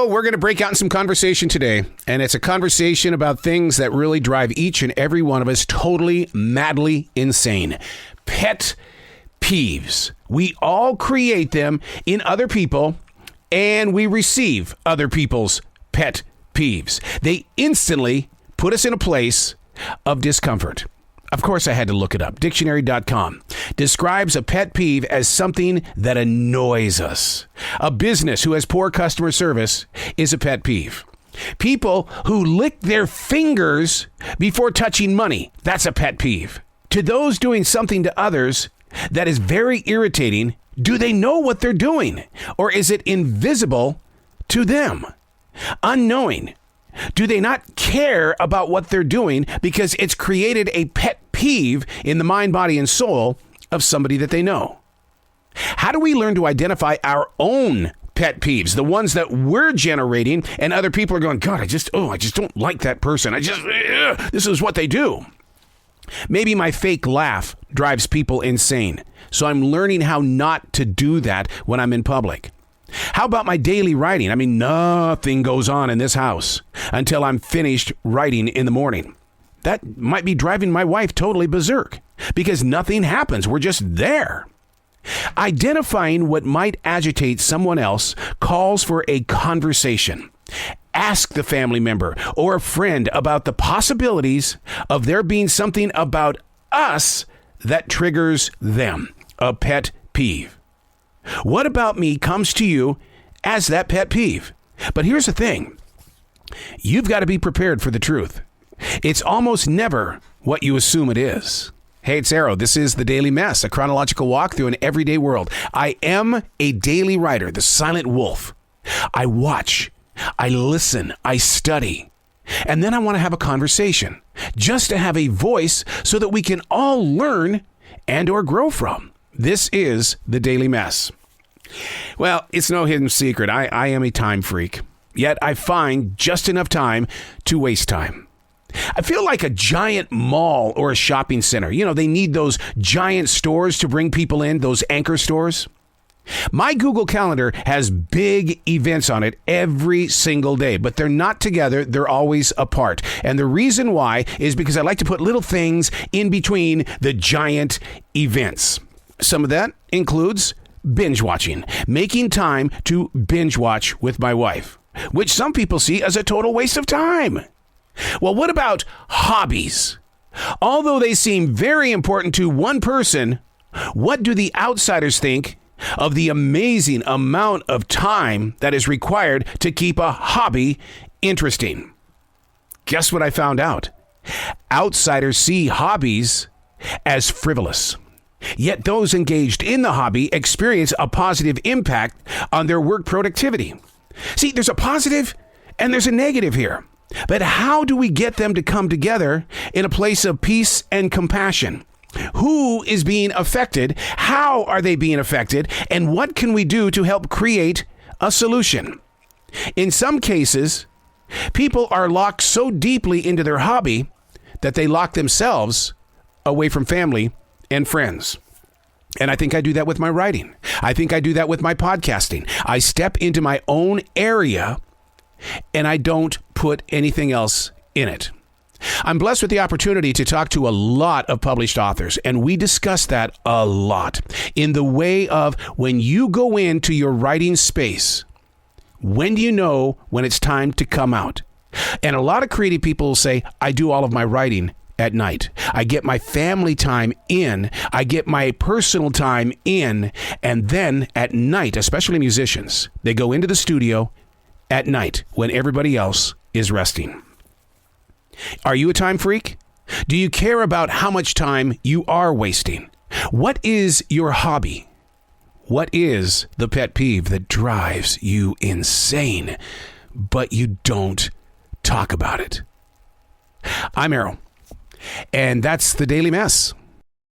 we're going to break out in some conversation today, and it's a conversation about things that really drive each and every one of us totally, madly insane. Pet peeves. We all create them in other people, and we receive other people's pet peeves. They instantly put us in a place of discomfort. Of course, I had to look it up. Dictionary.com describes a pet peeve as something that annoys us. A business who has poor customer service is a pet peeve. People who lick their fingers before touching money, that's a pet peeve. To those doing something to others that is very irritating, do they know what they're doing? Or is it invisible to them? Unknowing. Do they not care about what they're doing because it's created a pet peeve in the mind, body, and soul of somebody that they know? How do we learn to identify our own pet peeves, the ones that we're generating and other people are going, God, I just don't like that person. This is what they do. Maybe my fake laugh drives people insane. So I'm learning how not to do that when I'm in public. How about my daily writing? I mean, nothing goes on in this house until I'm finished writing in the morning. That might be driving my wife totally berserk because nothing happens. We're just there. Identifying what might agitate someone else calls for a conversation. Ask the family member or a friend about the possibilities of there being something about us that triggers them. A pet peeve. What about me comes to you as that pet peeve? But here's the thing. You've got to be prepared for the truth. It's almost never what you assume it is. Hey, it's Arrow. This is The Daily Mess, a chronological walk through an everyday world. I am a daily writer, the silent wolf. I watch, I listen, I study, and then I want to have a conversation, just to have a voice so that we can all learn and or grow from. This is The Daily Mess. Well, it's no hidden secret. I am a time freak. Yet I find just enough time to waste time. I feel like a giant mall or a shopping center. You know, they need those giant stores to bring people in, those anchor stores. My Google Calendar has big events on it every single day, but they're not together. They're always apart. And the reason why is because I like to put little things in between the giant events. Some of that includes binge watching, making time to binge watch with my wife, which some people see as a total waste of time. Well, what about hobbies? Although they seem very important to one person, what do the outsiders think of the amazing amount of time that is required to keep a hobby interesting? Guess what I found out? Outsiders see hobbies as frivolous. Yet those engaged in the hobby experience a positive impact on their work productivity. See, there's a positive and there's a negative here. But how do we get them to come together in a place of peace and compassion? Who is being affected? How are they being affected? And what can we do to help create a solution? In some cases, people are locked so deeply into their hobby that they lock themselves away from family and friends. And I think I do that with my writing. I think I do that with my podcasting. I step into my own area and I don't put anything else in it. I'm blessed with the opportunity to talk to a lot of published authors, and we discuss that a lot in the way of when you go into your writing space, when do you know when it's time to come out? And a lot of creative people will say, I do all of my writing at night. I get my family time in, I get my personal time in, and then at night, especially musicians, they go into the studio at night when everybody else is resting. Are you a time freak? Do you care about how much time you are wasting? What is your hobby? What is the pet peeve that drives you insane, but you don't talk about it? I'm Errol, and that's The Daily Mess.